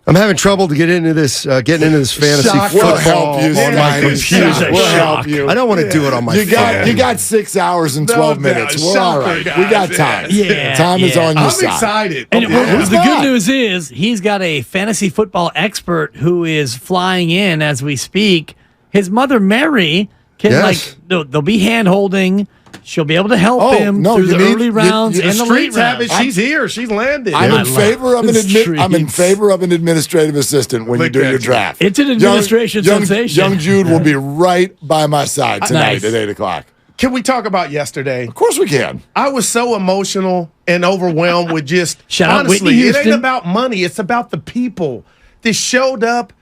I'm having trouble to getting into this fantasy football We'll help you, on my computer. We'll help you. I don't want to do it on my phone. You got 6 hours and 12 minutes. We're all right. We got time. Yeah, time is on your side. I'm excited. And the good news is he's got a fantasy football expert who is flying in as we speak. His mother, Mary, can they'll be hand-holding. She'll be able to help him through the early rounds and the late rounds. She's here. She's landed. I'm in favor of an administrative assistant when you do your draft. It's an administration sensation. Young Jude will be right by my side tonight at 8 o'clock. Can we talk about yesterday? Of course we can. I was so emotional and overwhelmed with just, honestly, it ain't about money. It's about the people that showed up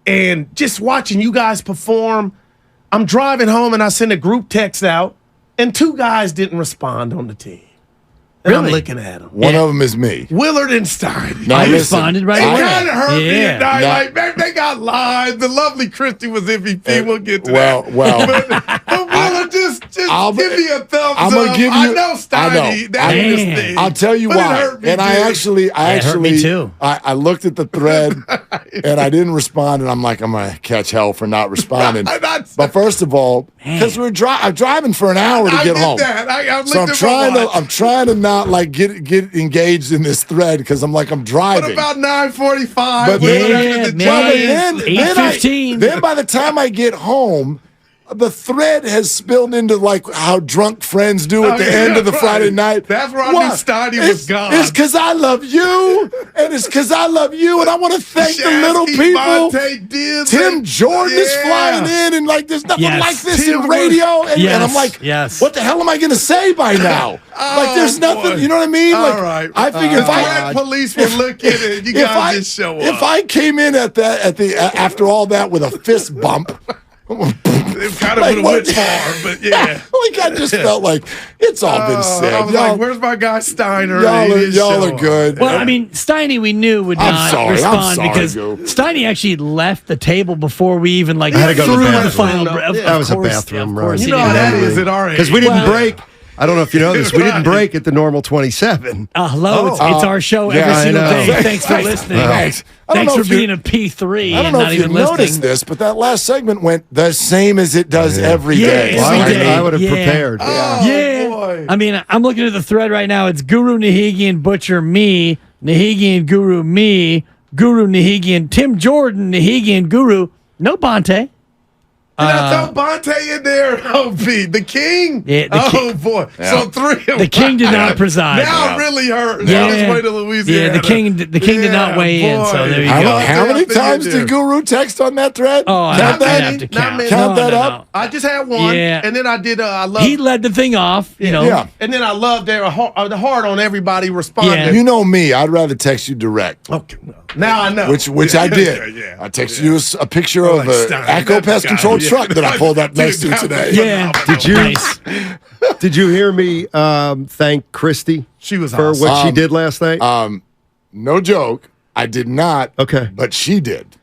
and just watching you guys perform. I'm driving home and I send a group text out. And 2 guys didn't respond on the team. And I'm looking at them. One of them is me. Willard and Steiny. I responded right away. It kind of hurt me at night. Like, man, they got live. The lovely Christy was MVP. We'll get to that. Well. But Willard, just give me a thumbs I'm up. gonna give you, I know Steiny. That is his thing. I'll tell you why. It hurt me, and I actually, hurt me too. I looked at the thread and I didn't respond. And I'm like, I'm going to catch hell for not responding. But first of all, because I'm driving for an hour to get home. So I'm trying to not get engaged in this thread because I'm driving. What about 9:45? But then 8:15. Then by the time I get home, the thread has spilled into how drunk friends do at the end of the Friday night. That's where I knew Steiny was gone. It's because I love you, and it's because I love you, and I want to thank the little people. Tim Jordan is flying in, and there's nothing like this in radio, and I'm like, what the hell am I going to say by now? There's nothing, you know what I mean? All right. I figure if police will look at it, you guys just show up. If I came in after all that with a fist bump. It kind of went far, but yeah. I just felt like it's all been said. I was where's my guy Steiner? Y'all are good. Well, I mean, Steiny we knew would not respond because Steiny actually left the table before we even I had to go to the final. That was a bathroom run. You know how that is at our age. Because we didn't break. I don't know if you know this. We didn't break at the normal 27. Hello, it's our show every single day. Thanks for listening. Thanks for being a P3 I don't know if you noticed this, but that last segment went the same as it does every day. I would have prepared. Boy. I mean, I'm looking at the thread right now. It's Guru, Nahigian, Butcher, me, Nahigian, Guru, me, Guru, Nahigian, Tim Jordan, Nahigian, Guru. No Bonte. Did I throw Bonte in there? Oh, Pete, the King? Yeah, boy. Yeah. So 3 of them. The King did not preside. Now it really hurt. Yeah. Let's wait to Louisiana. Yeah, the King did not weigh in, so there you go. How many times did Guru text on that thread? Oh, I have to count. Count that up? I just had one, and then I did, he led the thing off, you know. Yeah. And then I loved the heart on everybody responding. Yeah. You know me, I'd rather text you direct. Okay. Now I know. Which I did. I texted you a picture of an Echo Pest Control truck that I pulled up next to today. Yeah. Did you hear me thank Christy for what she did last night? No joke. I did not. Okay. But she did.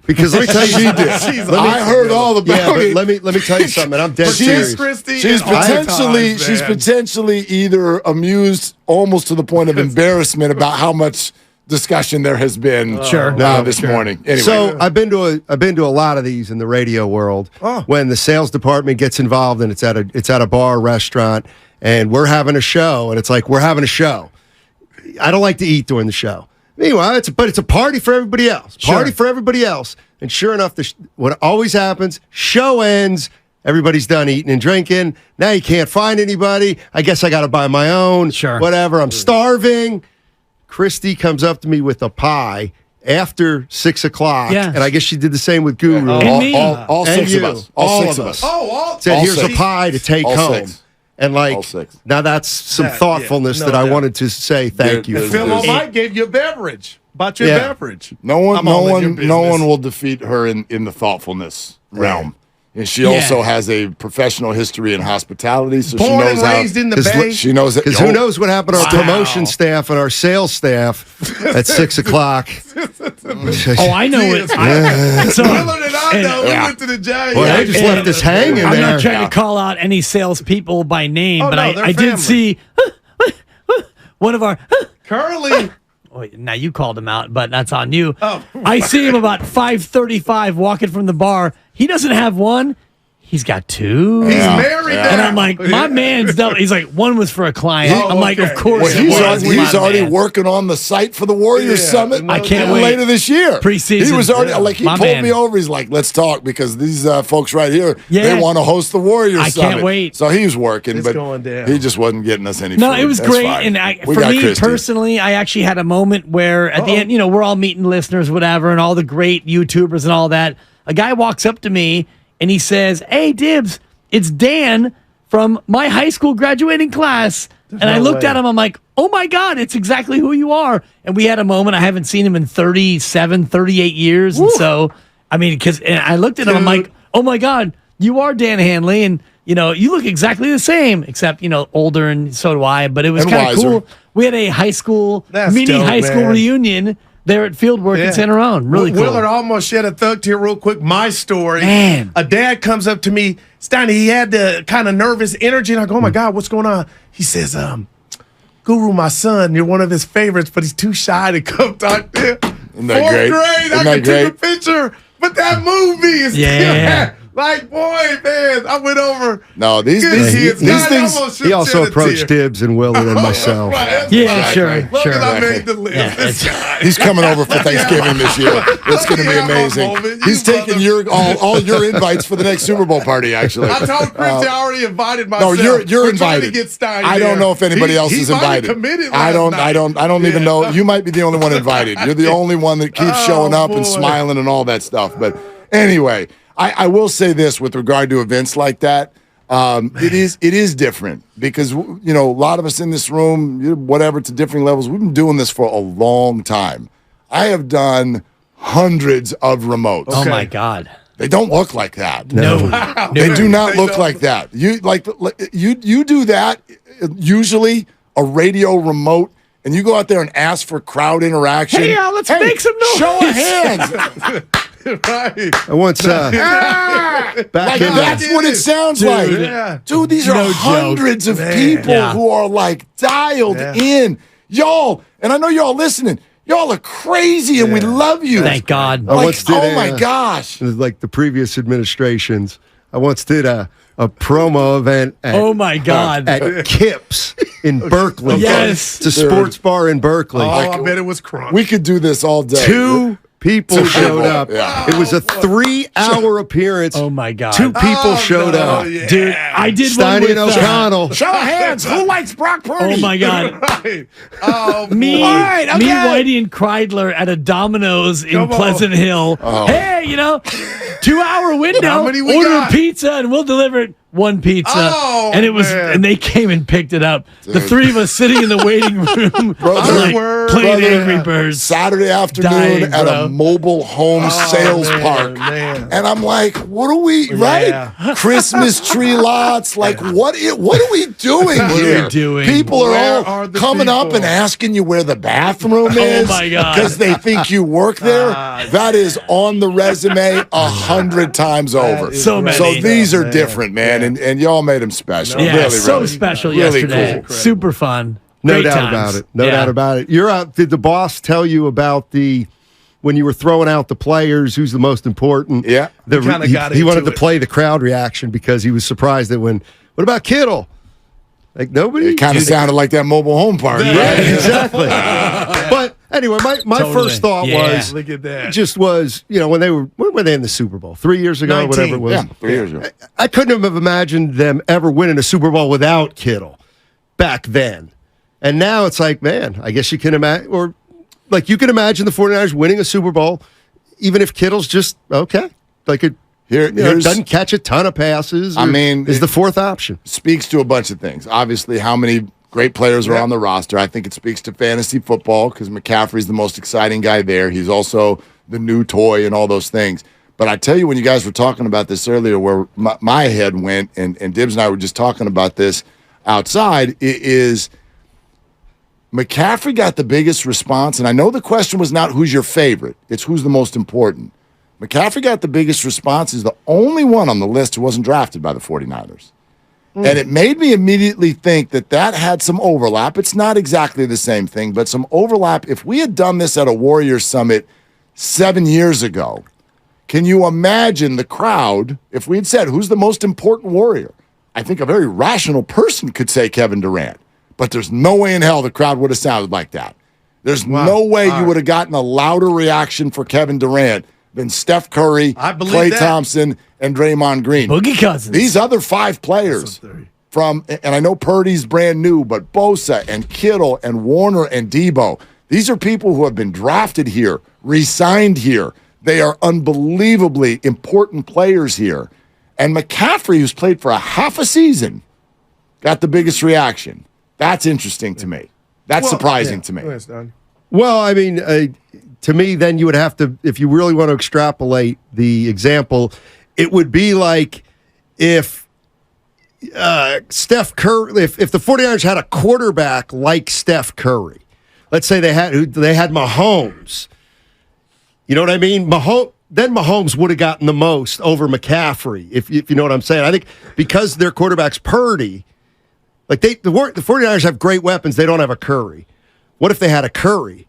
Because let me tell you, she did. I heard all about it. Let me tell you something. I'm dead serious. She's potentially either amused almost to the point of embarrassment about how much discussion there has been this morning. Anyway. So I've been to a lot of these in the radio world when the sales department gets involved and it's at a bar or restaurant and we're having a show and it's like we're having a show. I don't like to eat during the show. Meanwhile, it's a party for everybody else. For everybody else. And sure enough, what always happens, show ends, everybody's done eating and drinking. Now you can't find anybody. I guess I got to buy my own. Sure. Whatever. I'm starving. Christy comes up to me with a pie after 6 o'clock. Yeah. And I guess she did the same with Guru. All six of us. All six of us. Said, here's a pie to take home. Six. And now that's some thoughtfulness that I wanted to say thank you for. Phil Mike gave you a beverage. Bought you a beverage. No one will defeat her in the thoughtfulness realm. And she also has a professional history in hospitality, so she knows and raised in the Bay. She knows it. Because who knows what happened to our promotion staff and our sales staff at 6 o'clock? I know it. Willard and I know. We went to the Giants. Well, they just left us hanging there. I'm not trying to call out any salespeople by name, but I did see one of our Curly now you called him out, but that's on you. Oh, right. I see him about 5:35 walking from the bar. He doesn't have one. He's got two. He's married now. And I'm like, my man's double. He's like, one was for a client. I'm like, of course. Well, he's already working on the site for the Warriors Summit. I can't wait. Later this year. Preseason. He was already, he pulled me over. He's like, let's talk because these folks right here, they want to host the Warriors Summit. I can't wait. So he was working, but he just wasn't getting us any food. It was great. Fine. And for me personally, I actually had a moment where at the end, we're all meeting listeners, whatever, and all the great YouTubers and all that. A guy walks up to me and he says, "Hey, Dibs, it's Dan from my high school graduating class." And I looked at him. I'm like, oh, my God, it's exactly who you are. And we had a moment. I haven't seen him in 37, 38 years. Woo. And so, I mean, because I looked at him. I'm like, oh, my God, you are Dan Hanley. And, you look exactly the same, except, older, and so do I. But it was kind of cool. We had a high school, high school reunion there at Fieldwork in Center Own. Really cool. Willard almost shed a thug tear real quick. My story. Man. A dad comes up to me. Steiny, he had the kind of nervous energy. And I go, oh, my God, what's going on? He says, Guru, my son, you're one of his favorites, but he's too shy to come talk to him. Isn't that great? I can take a picture. But that movie is still like, boy, man, I went over. No, these things. He also approached Dibs and Willard and myself. Sure. I made the list. He's coming over for Thanksgiving this year. It's going to be amazing. He's taking all your invites for the next Super Bowl party. Actually, I told Chris I already invited myself. No, you're invited. To get Steiny I don't know if anybody else is invited. I don't even know. You might be the only one invited. You're the only one that keeps showing up and smiling and all that stuff. But anyway. I will say this with regard to events like that. It is different because, a lot of us in this room, whatever, to differing levels, we've been doing this for a long time. I have done hundreds of remotes. Oh, my God. They don't look like that. No. They do not look like that. You do that, usually a radio remote, and you go out there and ask for crowd interaction. Hey, let's make some noise. Show of hands. Right. I once back that's what it sounds like. Yeah. Dude, these are hundreds of people who are like dialed in. Y'all, and I know y'all listening. Y'all are crazy and we love you. Thank God. My gosh. Like the previous administrations. I once did a promo event at, at Kips in Berkeley. Yes. It's a sports bar in Berkeley. I bet it was crunk. We could do this all day. Two people showed up. Yeah. It was a 3-hour appearance. Oh, my God. 2 people showed up. Yeah. Dude, I did Steiny one with and O'Connell. Show of hands. Who likes Brock Purdy? Oh, my God. Right. Oh, me, Whitey, and Kreidler at a Domino's in Pleasant Hill. Oh. Hey, 2-hour window. Order a pizza and we'll deliver it. One pizza, and it was, and they came and picked it up. Dude. The 3 of us sitting in the waiting room, playing Angry Birds. Saturday afternoon at a mobile home sales park, and I'm like, "What are we Christmas tree lots? Like, what are we doing here? People are all coming up and asking you where the bathroom is. Oh my God! Because they think you work there. That is on the resume 100 times over. So many. So these are different, man. And y'all made him special. Yeah, really, so special yesterday. Cool. Super fun. No doubt about it. No doubt about it. You're out. Did the boss tell you about when you were throwing out the players, who's the most important? Yeah. He wanted to play the crowd reaction because he was surprised that what about Kittle? Like nobody? It kind of sounded like that mobile home park. Right, exactly. But anyway, my first thought was, look at that. Just was, when were they in the Super Bowl? 3 years ago, 19. Whatever it was. Yeah, 3 years ago. I couldn't have imagined them ever winning a Super Bowl without Kittle back then. And now it's like, man, I guess you can imagine, or like you can imagine the 49ers winning a Super Bowl, even if Kittle's just, okay, like it. Doesn't catch a ton of passes. Is the fourth option. Speaks to a bunch of things. Obviously, how many great players are on the roster. I think it speaks to fantasy football because McCaffrey's the most exciting guy there. He's also the new toy and all those things. But I tell you, when you guys were talking about this earlier, where my head went, and Dibs and I were just talking about this outside, is McCaffrey got the biggest response. And I know the question was not who's your favorite. It's who's the most important. McCaffrey got the biggest response. He's the only one on the list who wasn't drafted by the 49ers. And it made me immediately think that had some overlap. It's not exactly the same thing, but some overlap. If we had done this at a Warriors Summit 7 years ago, can you imagine the crowd if we had said, who's the most important Warrior? I think a very rational person could say Kevin Durant, but there's no way in hell the crowd would have sounded like that. There's no way you would have gotten a louder reaction for Kevin Durant than Steph Curry, Klay Thompson, and Draymond Green. Boogie Cousins. These other 5 players and I know Purdy's brand new, but Bosa and Kittle and Warner and Debo, these are people who have been drafted here, re-signed here. They are unbelievably important players here. And McCaffrey, who's played for a half a season, got the biggest reaction. That's interesting to me. That's surprising to me. Well, I mean, to me, then you would have to, if you really want to extrapolate the example, it would be like if Steph Curry, if the 49ers had a quarterback like Steph Curry, let's say they had Mahomes. You know what I mean? Then Mahomes would have gotten the most over McCaffrey, if you know what I'm saying. I think because their quarterback's Purdy, like the 49ers have great weapons, they don't have a Curry. What if they had a Curry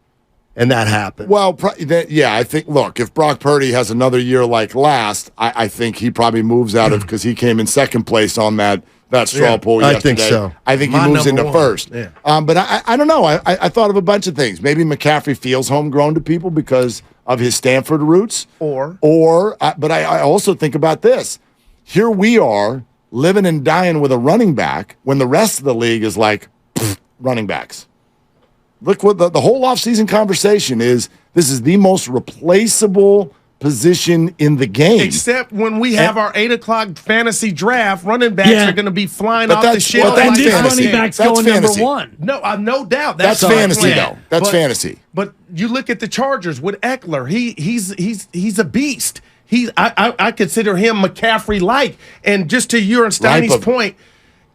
and that happened? Well, I think, look, if Brock Purdy has another year like last, I think he probably moves out of, because he came in second place on that straw poll yesterday. I think so. I think he moves into first. Yeah. But I don't know. I thought of a bunch of things. Maybe McCaffrey feels homegrown to people because of his Stanford roots. But I also think about this. Here we are living and dying with a running back when the rest of the league is like, running backs. Look what the whole offseason conversation is. This is the most replaceable position in the game. Except when we have our 8 o'clock fantasy draft, running backs are going to be flying off the shelf. And this running back's going fantasy. number 1. No doubt. That's fantasy, though. That's fantasy. But you look at the Chargers with Eckler. He's a beast. I consider him McCaffrey-like. And just to your and Steiny's point,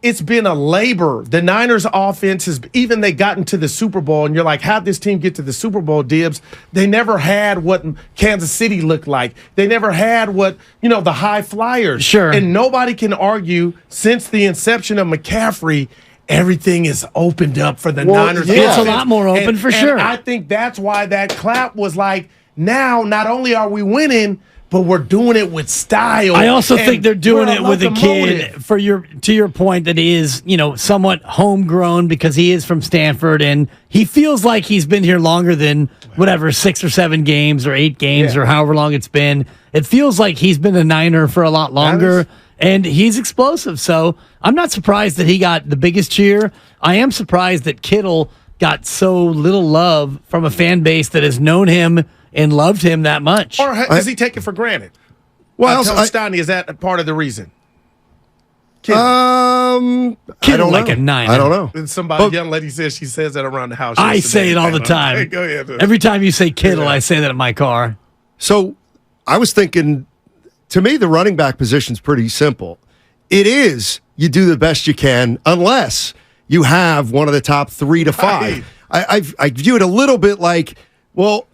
it's been a labor. The Niners' offense they got into the Super Bowl, and you're like, how'd this team get to the Super Bowl, Dibs? They never had what Kansas City looked like. They never had what, the high flyers. Sure. And nobody can argue since the inception of McCaffrey, everything is opened up for the Niners. Yeah. It's a lot more open for sure. And I think that's why that clap was like, now not only are we winning, but we're doing it with style. I also think they're doing it with a kid, to your point, that is, somewhat homegrown because he is from Stanford and he feels like he's been here longer than 6 or 7 games or 8 games or however long it's been. It feels like he's been a Niner for a lot longer and he's explosive. So I'm not surprised that he got the biggest cheer. I am surprised that Kittle got so little love from a fan base that has known him and loved him that much. Or does he take it for granted? Well, Steiny, is that part of the reason? Kittle like a 9. I don't know. And young lady says she says that around the house. I say it all the time. Hey, go ahead. Every time you say Kittle, I say that in my car. So I was thinking, to me, the running back position's pretty simple. It is, you do the best you can unless you have one of the top 3 to 5. Right. I view it a little bit like, well,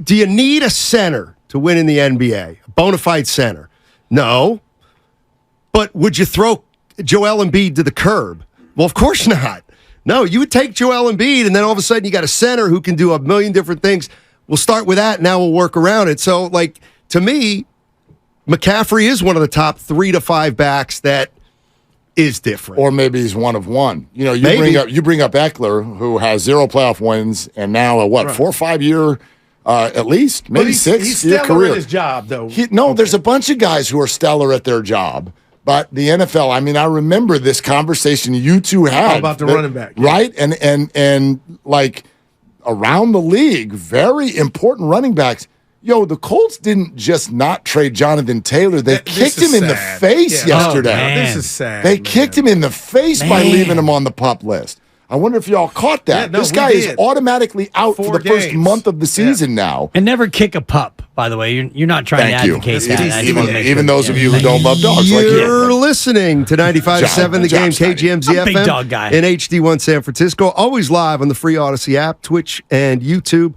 do you need a center to win in the NBA? A bona fide center? No. But would you throw Joel Embiid to the curb? Well, of course not. No, you would take Joel Embiid, and then all of a sudden you got a center who can do a million different things. We'll start with that, now we'll work around it. So, to me, McCaffrey is one of the top 3 to 5 backs that is different. Or maybe he's one of one. You bring up Eckler, who has 0 playoff wins, and now a 4 or 5 year at least, maybe 6 he's year stellar career. at his job, though. There's a bunch of guys who are stellar at their job, but the NFL. I mean, I remember this conversation you two had about the running back, right? And like around the league, very important running backs. The Colts didn't just not trade Jonathan Taylor. They kicked him in the face yesterday. This is sad. They kicked him in the face by leaving him on the PUP list. I wonder if y'all caught that. This guy is automatically out for the first month of the season now. And never kick a pup, by the way. You're not trying to advocate that. Even those of you who don't love dogs like you. You're listening to 95.7 The Game, KGMZ FM big dog guy. in HD1 San Francisco. Always live on the free Odyssey app, Twitch, and YouTube.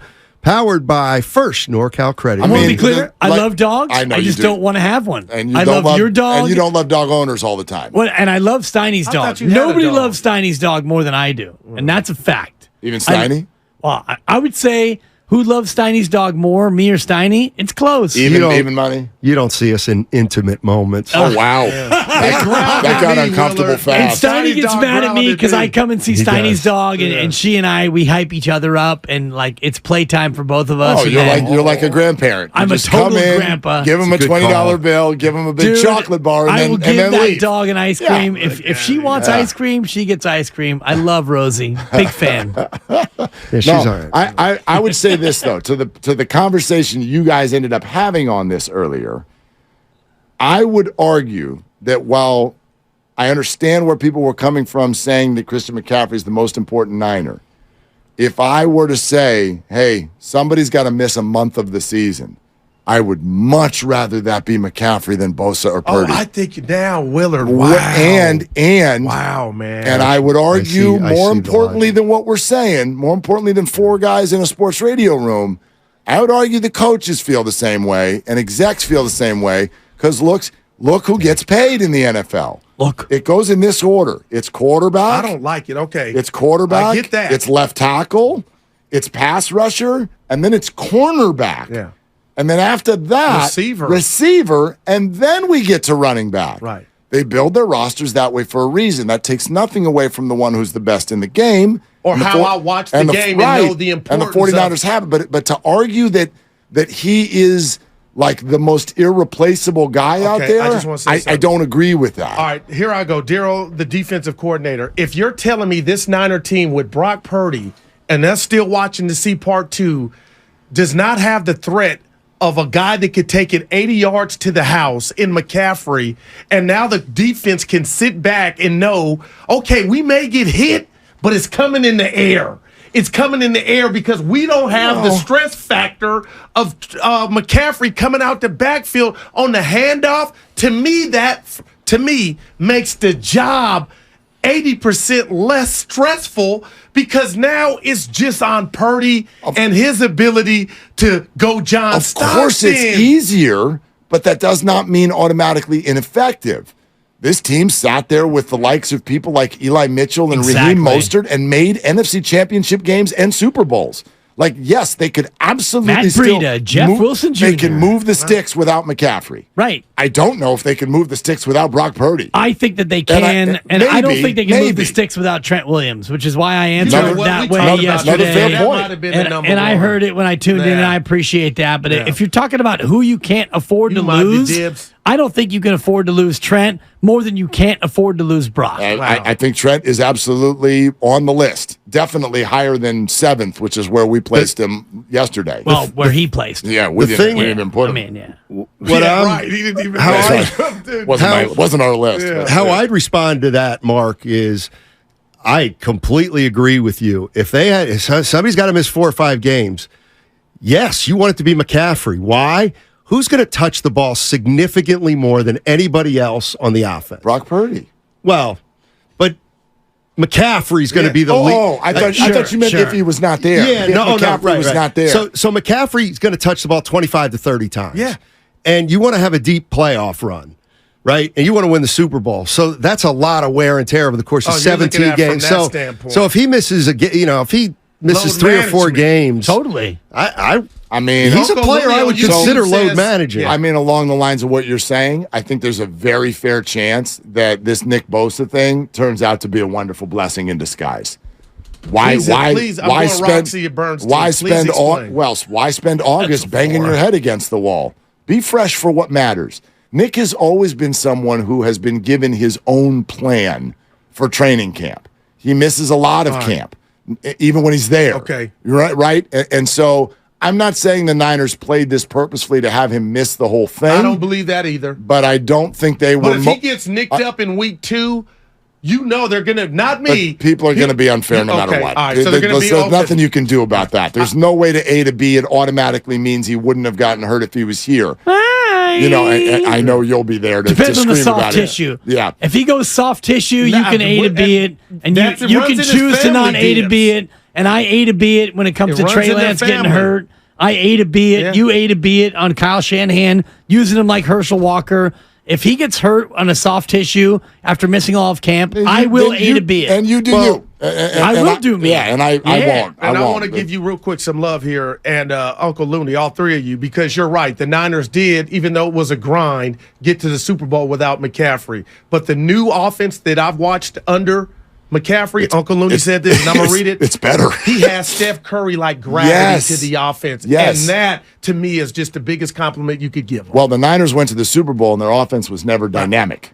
Powered by First NorCal Credit. I want to be clear. I love dogs. I just don't want to have one. And I love your dog. And you don't love dog owners all the time. Well, and I love Steiny's dog. Nobody loves Steiny's dog more than I do. And that's a fact. Even Steiny? I would say who loves Steiny's dog more, me or Steiny? It's close. Even money? You don't see us in intimate moments. Oh, wow. That got uncomfortable fast. And Steiny gets mad at me because I come and see Steiny's dog, and she and I, we hype each other up, and like it's playtime for both of us. Oh, you're like a grandparent. I'm a total grandpa. Give him a $20 bill, give him a big chocolate bar, and I will then give that leave. dog an ice cream. If she wants ice cream, she gets ice cream. I love Rosie. Big fan. She's all right. I would say this though, to the conversation you guys ended up having on this earlier, I would argue that while I understand where people were coming from saying that Christian McCaffrey is the most important Niner, if I were to say, hey, somebody's got to miss a month of the season, I would much rather that be McCaffrey than Bosa or Purdy. I think now Willard. Wow. And wow, man. And I would argue more importantly than what we're saying, more importantly than four guys in a sports radio room, I would argue the coaches feel the same way and execs feel the same way because look who gets paid in the NFL. Look. It goes in this order. It's quarterback. I don't like it. Okay. It's quarterback. I get that. It's left tackle. It's pass rusher. And then it's cornerback. Yeah. And then after that, receiver, and then we get to running back. Right. They build their rosters that way for a reason. That takes nothing away from the one who's the best in the game. Or how I watch the game and know the importance. And the 49ers have it. But to argue that he is like the most irreplaceable guy out there, I just want to say something. I don't agree with that. All right, here I go. Daryl, the defensive coordinator. If you're telling me this Niner team with Brock Purdy, and us still watching to see part 2, does not have the threat of a guy that could take it 80 yards to the house in McCaffrey, and now the defense can sit back and know, okay, we may get hit, but it's coming in the air. It's coming in the air because we don't have the stress factor of McCaffrey coming out the backfield on the handoff. To me, makes the job 80% less stressful because now it's just on Purdy and his ability to go John Stockton. Of course it's easier, but that does not mean automatically ineffective. This team sat there with the likes of people like Eli Mitchell and Raheem Mostert and made NFC championship games and Super Bowls. Like, yes, they could absolutely Matt Breida, Jeff Wilson Jr. They can move the sticks without McCaffrey. Right. I don't know if they can move the sticks without Brock Purdy. I think that they can, and I don't think they can move the sticks without Trent Williams, which is why I answered that way yesterday. And I heard it when I tuned in, and I appreciate that. But if you're talking about who you can't afford to lose, I don't think you can afford to lose Trent more than you can't afford to lose Brock. I think Trent is absolutely on the list. Definitely higher than 7th, which is where we placed him yesterday. Well, where he placed. Yeah, we didn't even put him. Right. He didn't even wasn't our list. Yeah. How I'd respond to that, Mark, is I completely agree with you. If somebody's got to miss 4 or 5 games, yes, you want it to be McCaffrey. Why? Who's going to touch the ball significantly more than anybody else on the offense? Brock Purdy. Well, but McCaffrey's going to be the lead. Oh, I thought you meant if he was not there. Yeah, McCaffrey was not there. So McCaffrey's going to touch the ball 25 to 30 times. Yeah. And you want to have a deep playoff run, right? And you want to win the Super Bowl. So that's a lot of wear and tear over the course of 17 games. So if he misses if he misses 3 or 4 games, totally. I mean, he's a player I would consider load managing. I mean, along the lines of what you're saying, I think there's a very fair chance that this Nick Bosa thing turns out to be a wonderful blessing in disguise. Why spend August banging your head against the wall? Be fresh for what matters. Nick has always been someone who has been given his own plan for training camp. He misses a lot of camp, even when he's there. Okay. Right? And so I'm not saying the Niners played this purposefully to have him miss the whole thing. I don't believe that either. But I don't think they will. But if he gets nicked up in week 2, they're going to, not me. But people are going to be unfair no matter what. All right, so there's nothing you can do about that. There's no way to A to B. It automatically means he wouldn't have gotten hurt if he was here. I know you'll be there to Depends scream on the soft about tissue. It. Yeah. If he goes soft tissue, you can A to B it, and you can choose to not A to B it. And I A to B it when it comes to Trey Lance getting hurt. I A to B it. Yeah. You A to B it on Kyle Shanahan, using him like Herschel Walker. If he gets hurt on a soft tissue after missing all of camp, I will A to B it. And you do you. I will do me. Yeah, and I won't. And I want to give you real quick some love here, and Uncle Looney, all three of you, because you're right. The Niners did, even though it was a grind, get to the Super Bowl without McCaffrey. But the new offense that I've watched under McCaffrey, Uncle Looney said this, and I'm going to read it. It's better. He has Steph Curry like gravity to the offense. Yes. And that, to me, is just the biggest compliment you could give him. Well, the Niners went to the Super Bowl, and their offense was never dynamic.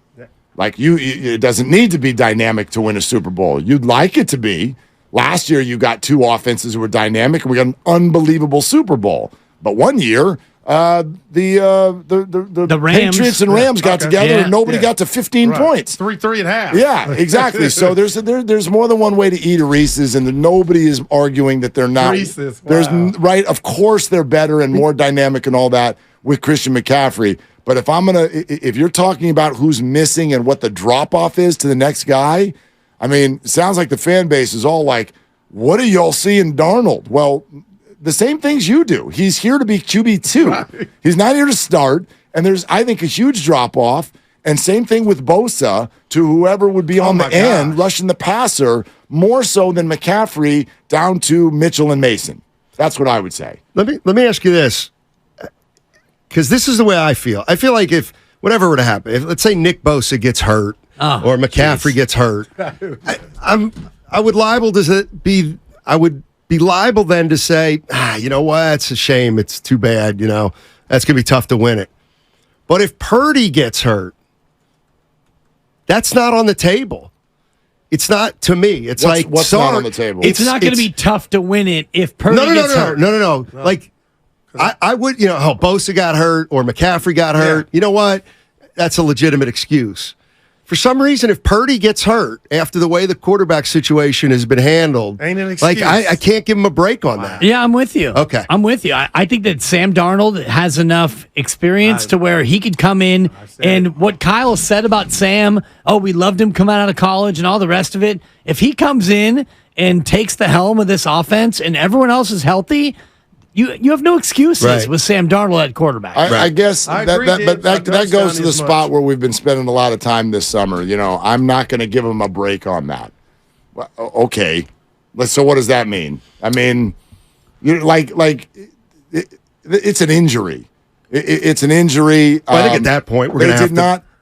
Like, it doesn't need to be dynamic to win a Super Bowl. You'd like it to be. Last year, you got two offenses who were dynamic, and we got an unbelievable Super Bowl. But one year, the Rams. Patriots and Rams got together, and nobody got to 15 points. 3.5. Yeah, exactly. So there's more than one way to eat a Reese's, and nobody is arguing that they're not. Reese's, wow. Right. Of course, they're better and more dynamic and all that with Christian McCaffrey. But if you're talking about who's missing and what the drop off is to the next guy, I mean, it sounds like the fan base is all like, "What do y'all see in Darnold?" Well, the same things you do. He's here to be QB2. Right. He's not here to start. And there's, I think, a huge drop off. And same thing with Bosa to whoever would be on the end rushing the passer, more so than McCaffrey down to Mitchell and Mason. That's what I would say. Let me ask you this, because this is the way I feel. I feel like if whatever were to happen, if let's say Nick Bosa gets hurt or McCaffrey gets hurt, I would be liable then to say, you know what, it's a shame, it's too bad, that's going to be tough to win it. But if Purdy gets hurt, that's not on the table. It's not, to me. It's what's not on the table? It's not going to be tough to win it if Purdy gets hurt. No. Like, I would, Bosa got hurt or McCaffrey got hurt. You know what? That's a legitimate excuse. For some reason, if Purdy gets hurt after the way the quarterback situation has been handled, ain't an excuse. Like I can't give him a break on that. Yeah, I'm with you. Okay. I'm with you. I think that Sam Darnold has enough experience to where he could come in, and what Kyle said about Sam, we loved him coming out of college and all the rest of it. If he comes in and takes the helm of this offense and everyone else is healthy, you have no excuses with Sam Darnold at quarterback. I guess that goes to the spot where we've been spending a lot of time this summer. I'm not going to give him a break on that. Okay, so what does that mean? I mean, it's an injury. It's an injury. Well, I think at that point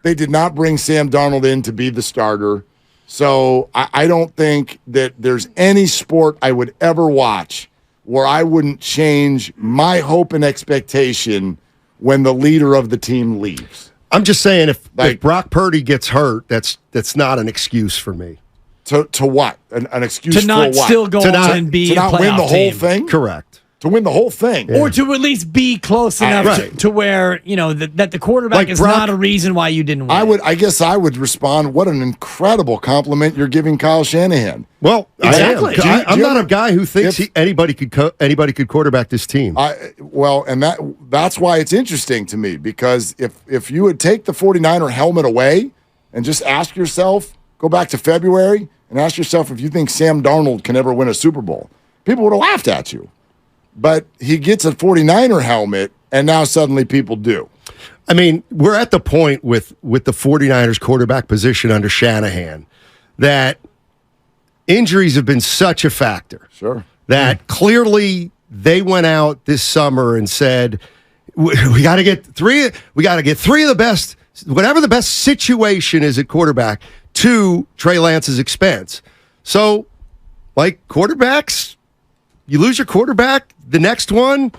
they did not bring Sam Darnold in to be the starter. So I don't think that there's any sport I would ever watch where I wouldn't change my hope and expectation when the leader of the team leaves. I'm just saying, if Brock Purdy gets hurt, that's not an excuse for me. To what? An excuse to not for what? Still go on and be to not win the whole thing? Correct. To win the whole thing. Yeah. Or to at least be close enough to where, that the quarterback is not a reason why you didn't win. I guess I would respond, what an incredible compliment you're giving Kyle Shanahan. Well, exactly. I'm not a guy who thinks anybody could quarterback this team. And that's why it's interesting to me, because if you would take the 49er helmet away and just ask yourself, go back to February and ask yourself if you think Sam Darnold can ever win a Super Bowl, people would have laughed at you. But he gets a 49er helmet, and now suddenly people do. I mean, we're at the point with the 49ers quarterback position under Shanahan that injuries have been such a factor. Sure. That clearly they went out this summer and said, we got to get three of the best, whatever the best situation is at quarterback, to Trey Lance's expense. So, quarterbacks, you lose your quarterback, the next one,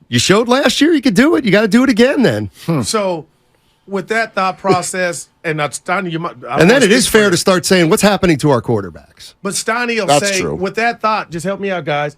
you showed last year you could do it. You got to do it again then. So, with that thought process, and that's Steiny, and then it is fair to start saying what's happening to our quarterbacks. But Steiny will say, true. With that thought, just help me out, guys.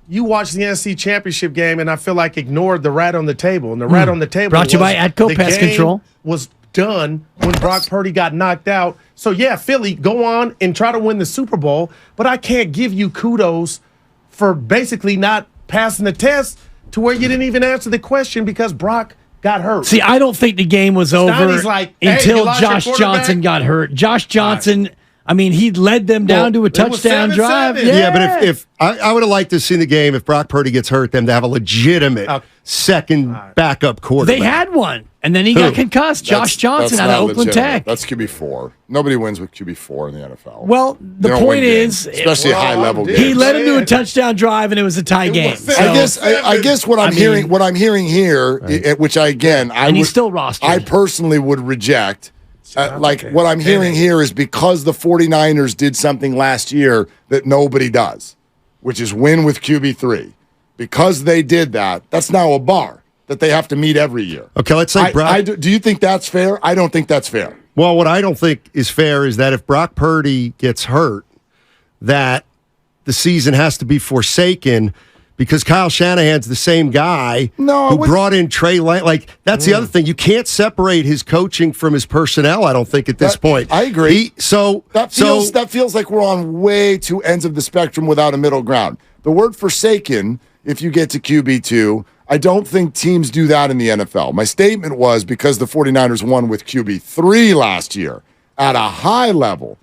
You watched the NFC Championship game, and I feel like ignored the rat on the table. And the rat on the table brought to you by Atco Pest Control. Was done when Brock Purdy got knocked out. So, yeah, Philly, go on and try to win the Super Bowl, but I can't give you kudos for basically not passing the test to where you didn't even answer the question because Brock got hurt. See, I don't think the game was over until Josh Johnson got hurt. Josh Johnson, I mean, he led them down to a touchdown drive. Yeah, but if I would have liked to see the game if Brock Purdy gets hurt, them to have a legitimate second backup quarterback. They had one, and then he got concussed. Josh Johnson out of Oakland Tech. That's QB4. Nobody wins with QB4 in the NFL. Well, the point is, especially a high-level game. He led him to a touchdown drive, and it was a tie game. So, I guess what I'm hearing here, which he's still rostered. I personally would reject. What I'm hearing here is because the 49ers did something last year that nobody does, which is win with QB3. Because they did that, that's now a bar that they have to meet every year. Okay, let's say Brock. Do you think that's fair? I don't think that's fair. Well, what I don't think is fair is that if Brock Purdy gets hurt, that the season has to be forsaken because Kyle Shanahan's the same guy who brought in Trey Lance. Like, that's the other thing. You can't separate his coaching from his personnel, I don't think, at this point. I agree. That feels like we're on way two ends of the spectrum without a middle ground. The word forsaken, if you get to QB2, I don't think teams do that in the NFL. My statement was because the 49ers won with QB3 last year at a high level,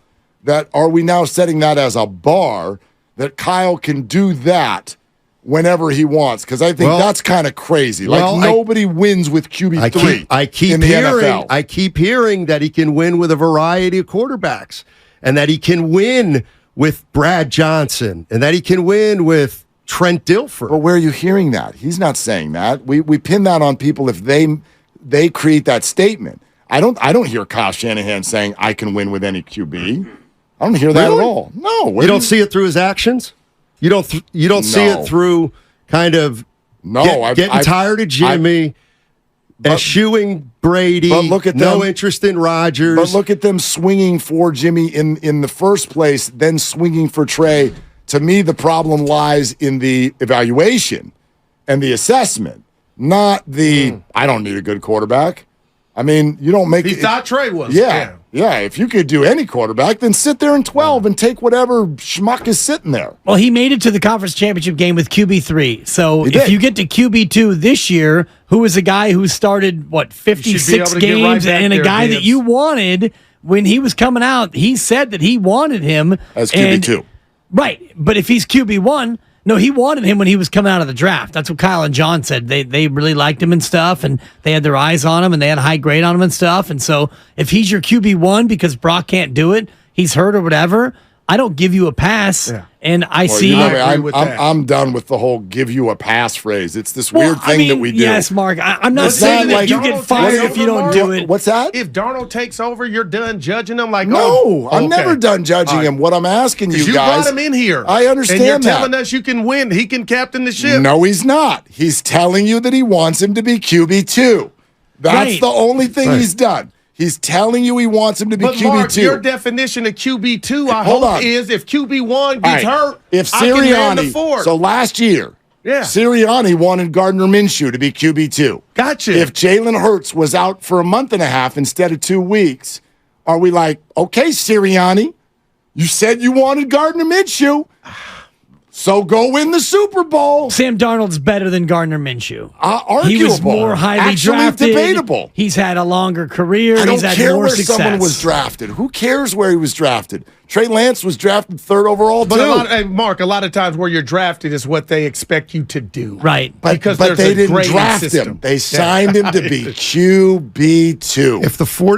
that are we now setting that as a bar that Kyle can do that whenever he wants? Because I think that's kind of crazy. Nobody wins with QB3 in the NFL. I keep hearing that he can win with a variety of quarterbacks and that he can win with Brad Johnson and that he can win with Trent Dilfer. But where are you hearing that? He's not saying that. We pin that on people if they create that statement. I don't hear Kyle Shanahan saying I can win with any QB. I don't hear that at all. No, you don't see it through his actions. You don't see it through kind of getting tired of Jimmy, eschewing Brady. But look at them, no interest in Rodgers. But look at them swinging for Jimmy in the first place, then swinging for Trey. To me, the problem lies in the evaluation and the assessment, not the I don't need a good quarterback. I mean, you don't make. He thought Trey was. Yeah. If you could do any quarterback, then sit there in 12 and take whatever schmuck is sitting there. Well, he made it to the conference championship game with QB3. So if you get to QB2 this year, who is a guy who started, 56 games, and a guy that you wanted when he was coming out, he said that he wanted him. As QB2. Right. But if he's QB1, no, he wanted him when he was coming out of the draft. That's what Kyle and John said. They really liked him and stuff, and they had their eyes on him, and they had a high grade on him and stuff. And so if he's your QB1 because Brock can't do it, he's hurt or whatever, I don't give you a pass. Yeah. And I'm done with the whole give you a pass phrase. It's this weird thing that we do. Yes, Mark. I'm not saying that you get fired if you don't do it. What's that? If Darnold takes over, you're done judging him? I'm never done judging him. What I'm asking you guys. You brought him in here. I understand and you're telling us you can win. He can captain the ship. No, he's not. He's telling you that he wants him to be QB2. That's the only thing he's done. He's telling you he wants him to be QB2. Mark, your definition of QB2, I hope, is if QB1 gets hurt, if I can man the fort. So last year, Sirianni wanted Gardner Minshew to be QB2. Gotcha. If Jalen Hurts was out for a month and a half instead of 2 weeks, are we like, okay, Sirianni, you said you wanted Gardner Minshew. So go win the Super Bowl. Sam Darnold's better than Gardner Minshew. Arguable. He was more highly drafted. Debatable. He's had a longer career. I don't care where success. Someone was drafted. Who cares where he was drafted? Trey Lance was drafted 3rd overall, too. Mark, a lot of times where you're drafted is what they expect you to do. Right. But they didn't draft him. They signed him to be QB2.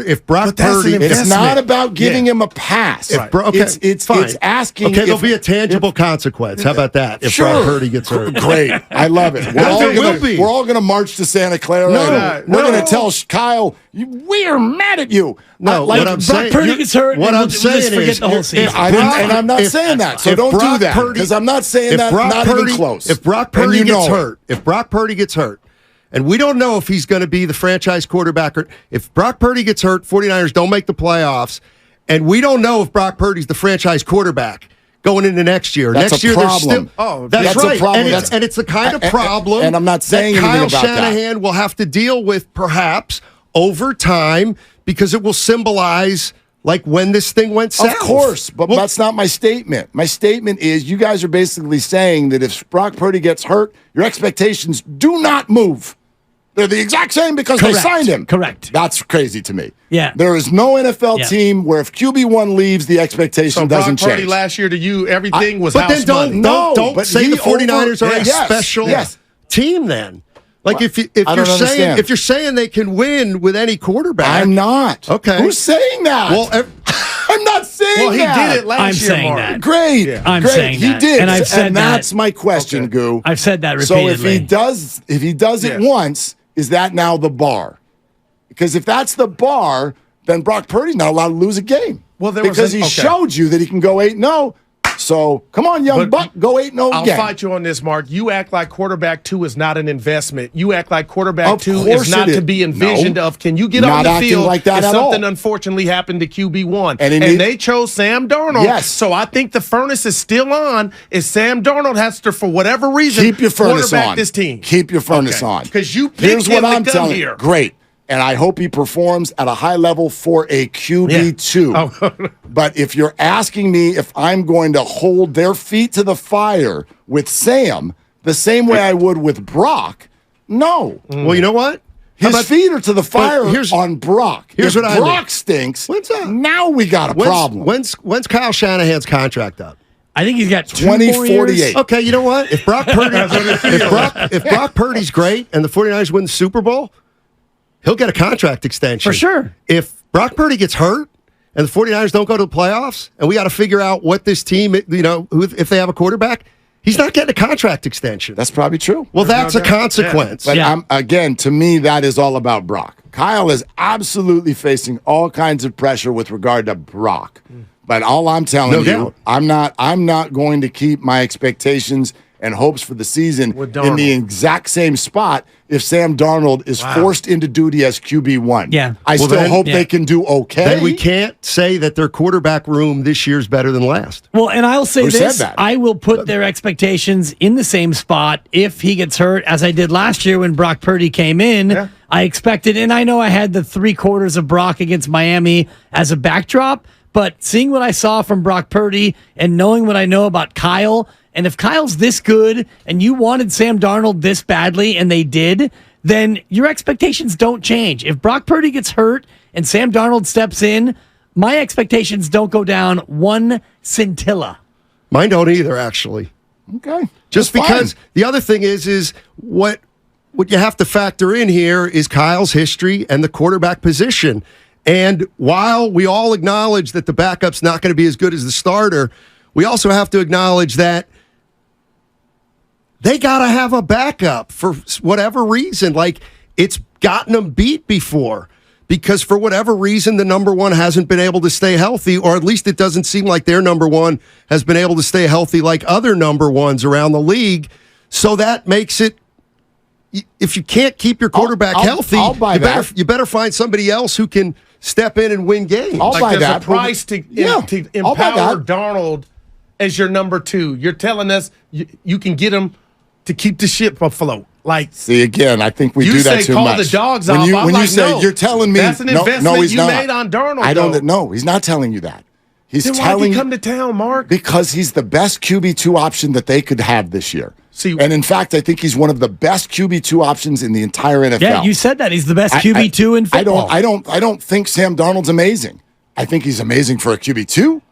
If Brock Purdy... It's not about giving him a pass. It's asking... Okay, there'll be a tangible consequence. How about that? If Brock Purdy gets hurt. Great. I love it. We're all going to march to Santa Clara. We're going to tell Kyle, we're mad at you. No, what I'm saying... Brock Purdy gets hurt, what I'm saying is... And I'm not saying that, so don't do that, because I'm not saying that, not even close. If Brock Purdy gets hurt, and we don't know if he's going to be the franchise quarterback, or if Brock Purdy gets hurt, 49ers don't make the playoffs, and we don't know if Brock Purdy's the franchise quarterback going into next year. That's a problem. That's right. A problem. And it's the kind of problem and I'm not saying that Kyle Shanahan will have to deal with perhaps over time, because it will symbolize like when this thing went south. Of course, but that's not my statement. My statement is you guys are basically saying that if Brock Purdy gets hurt, your expectations do not move. They're the exact same because they signed him. Correct. That's crazy to me. Yeah. There is no NFL team where if QB1 leaves, the expectation doesn't change. Brock Purdy last year to you, everything was but house then don't say the 49ers are a special team then. Like if you're saying they can win with any quarterback. I'm not. Okay. Who's saying that? Well, I'm not saying that. Well, he did it last year, I'm saying Mark. that. Great. Yeah. I'm Great. saying that. He did. And I've said and that. that's my question, Goo. I've said that repeatedly. So if he does it once, is that now the bar? Because if that's the bar, then Brock Purdy's not allowed to lose a game. Well, because he showed you that he can go 8-0. So come on, young buck, go 8-0 again. I'll fight you on this, Mark. You act like quarterback 2 is not an investment. You act like quarterback 2 is not to be envisioned of. Can you get on the field like that if something all. Unfortunately happened to QB1? And they chose Sam Darnold. Yes. So I think the furnace is still on. Is Sam Darnold has to, for whatever reason, keep your furnace quarterback on. this team. Keep your furnace on. Because you picked Here's him what I'm to come telling here. you. Great. And I hope he performs at a high level for a QB2. But if you're asking me if I'm going to hold their feet to the fire with Sam the same way I would with Brock, no. Well, you know what? His feet are to the fire on Brock. Here's if what Brock stinks, when's that? Now we got a problem. When's Kyle Shanahan's contract up? I think he's got 2048. Okay, you know what? If Brock Purdy, if Brock Purdy's great and the 49ers win the Super Bowl, he'll get a contract extension. For sure. If Brock Purdy gets hurt and the 49ers don't go to the playoffs and we got to figure out what this team, if they have a quarterback, he's not getting a contract extension. That's probably true. Well, that's a consequence. Yeah. But again, to me, that is all about Brock. Kyle is absolutely facing all kinds of pressure with regard to Brock. But all I'm telling you, I'm not going to keep my expectations and hopes for the season in the exact same spot if Sam Darnold is forced into duty as QB1. Yeah. I still hope they can do okay. Then we can't say that their quarterback room this year is better than last. Well, and I'll say Who this. said that? I will put their expectations in the same spot if he gets hurt, as I did last year when Brock Purdy came in. Yeah. I expected, and I know I had the 3/4 of Brock against Miami as a backdrop, but seeing what I saw from Brock Purdy and knowing what I know about Kyle, and if Kyle's this good and you wanted Sam Darnold this badly and they did, then your expectations don't change. If Brock Purdy gets hurt and Sam Darnold steps in, my expectations don't go down one scintilla. Mine don't either, actually. Okay. Just because the other thing is what you have to factor in here is Kyle's history and the quarterback position. And while we all acknowledge that the backup's not going to be as good as the starter, we also have to acknowledge that they got to have a backup for whatever reason. Like, it's gotten them beat before because for whatever reason, the number one hasn't been able to stay healthy, or at least it doesn't seem like their number one has been able to stay healthy like other number ones around the league. So that makes it, if you can't keep your quarterback healthy, you better find somebody else who can step in and win games. I'll buy that. There's a price to empower Darnold as your number 2. You're telling us you can get him to keep the ship afloat. Like, see, again, I think we do that too much. You say call the dogs off. When you say, you're telling me that's an investment you made on Darnold. I don't know. He's not telling you that. He's then telling why'd he come to town, Mark? Because he's the best QB2 option that they could have this year. And in fact, I think he's one of the best QB2 options in the entire NFL. Yeah, you said that. He's the best QB2 in football. I don't think Sam Darnold's amazing. I think he's amazing for a QB2.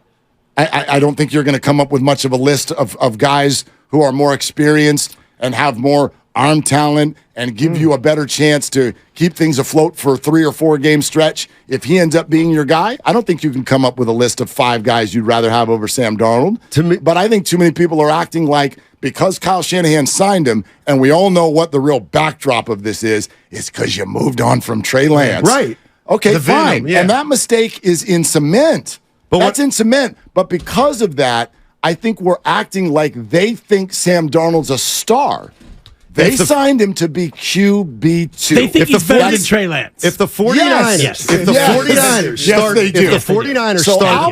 I don't think you're going to come up with much of a list of guys who are more experienced and have more arm talent and give you a better chance to keep things afloat for a 3 or 4 game stretch. If he ends up being your guy, I don't think you can come up with a list of 5 guys you'd rather have over Sam Darnold. But I think too many people are acting like because Kyle Shanahan signed him, and we all know what the real backdrop of this is because you moved on from Trey Lance. Right. Okay, fine. And that mistake is in cement. That's in cement. But because of that, I think we're acting like they think Sam Darnold's a star. They signed him to be QB2. They think he's better than Trey Lance. If the 49ers, start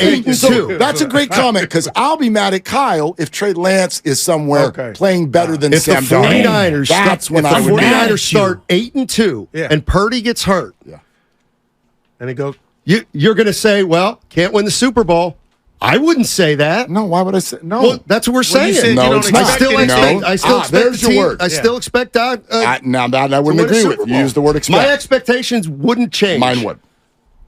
8-2. That's a great comment because I'll be mad at Kyle if Trey Lance is somewhere playing better than Sam Darnold. That's when I would. If the 49ers start 8-2 and Purdy gets hurt, and he goes, you're going to say, well, can't win the Super Bowl. I wouldn't say that. No, why would I say no? Well, that's what we're saying. No, it's not. I still expect there's your word. I still expect now that I wouldn't agree with. You use the word expect. My expectations wouldn't change. Mine would.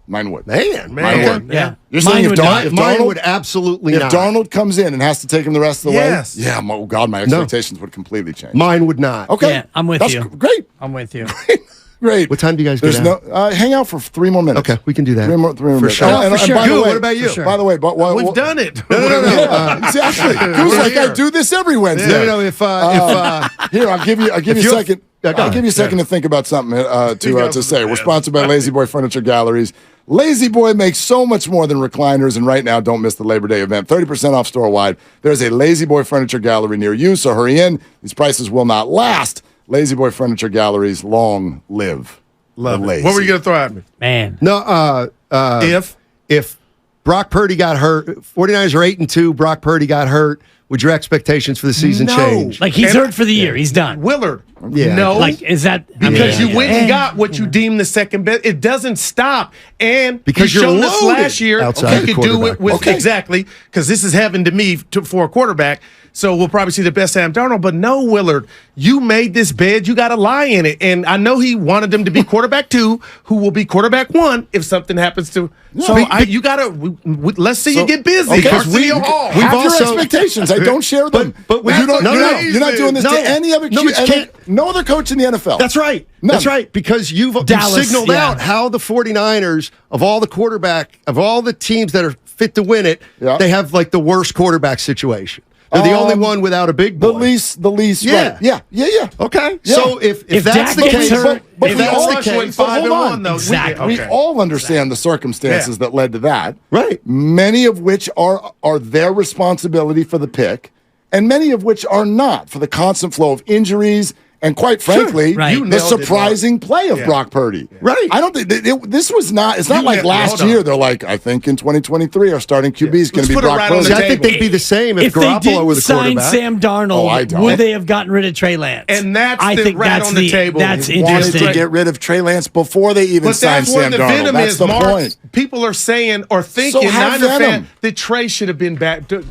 Man. Mine would. Yeah. You're saying if Darnold would absolutely if not. If Darnold comes in and has to take him the rest of the way, yeah, oh God, my expectations would completely change. Mine would not. Okay, yeah, I'm with you. Great. I'm with you. Great. What time do you guys get out? Hang out for 3 more minutes. Okay, we can do that. 3 more minutes. Sure. And by the way, what about you? By the way, we've done it. No. Exactly. Who's like, I do this every Wednesday. No. Here, I'll give you a second. I'll give you a second to think about something to say. We're sponsored by Lazy Boy Furniture Galleries. Lazy Boy makes so much more than recliners, and right now, don't miss the Labor Day event. 30% off store-wide. There's a Lazy Boy Furniture Gallery near you, so hurry in. These prices will not last. Lazy Boy Furniture Galleries, long live. Love it. What were you going to throw at me? Man. No, if Brock Purdy got hurt, 49ers are 8-2, Brock Purdy got hurt, would your expectations for the season change? Like he's hurt for the year. He's done. Willard. Yeah. No. Like, is that because you went and got what you deem the second best? It doesn't stop. And because you you're showed us last year you could do it with exactly, because this is heaven to me for a quarterback. So we'll probably see the best Sam Darnold. But no, Willard, you made this bed. You got to lie in it. And I know he wanted them to be quarterback 2, who will be quarterback 1 if something happens to. So you got to let's see you get busy. Because we've also your expectations. I don't share them. But you're not doing this to any other no other coach in the NFL. That's right. None. That's right. Because you've signaled out how the 49ers, of all the teams that are fit to win it, they have like the worst quarterback situation. They're the only one without a big boy. The least. Yeah. Right. Yeah. Okay. Yeah. So if that's the case, but hold on. Exactly. We all understand the circumstances that led to that. Right. Many of which are their responsibility for the pick, and many of which are not, for the constant flow of injuries. And quite frankly, the surprising play of Brock Purdy. Right. I don't think this was not. It's not like last year. They're like, I think in 2023, our starting QB is going to be Brock Purdy. I think they'd be the same if Garoppolo were the quarterback. If they didn't sign Sam Darnold, would they have gotten rid of Trey Lance? And that's on the table. That's they interesting. wanted to get id of Trey Lance before they even signed Sam Darnold. That's the point. People are saying or thinking, that Trey should have been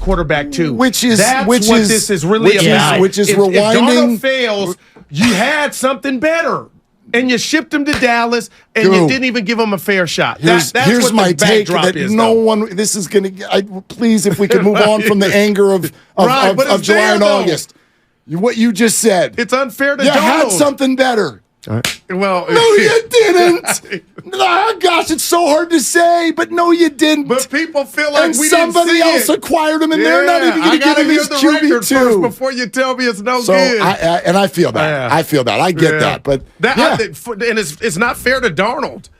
quarterback 2. Which is what this is really about. Which is rewinding. If Darnold fails, you had something better, and you shipped him to Dallas, and you didn't even give him a fair shot. That's here's what my the take that is, no one. This is going to. Please, if we could move on from the anger of July and August. What you just said. It's unfair to you Darnold. Had something better. Well, no, you didn't. Oh, gosh, it's so hard to say, but no, you didn't. But people feel like somebody else acquired him, and they're not even going to give him his QB2 before you tell me it's no good. I feel that. I feel that. I get that, but and it's not fair to Darnold.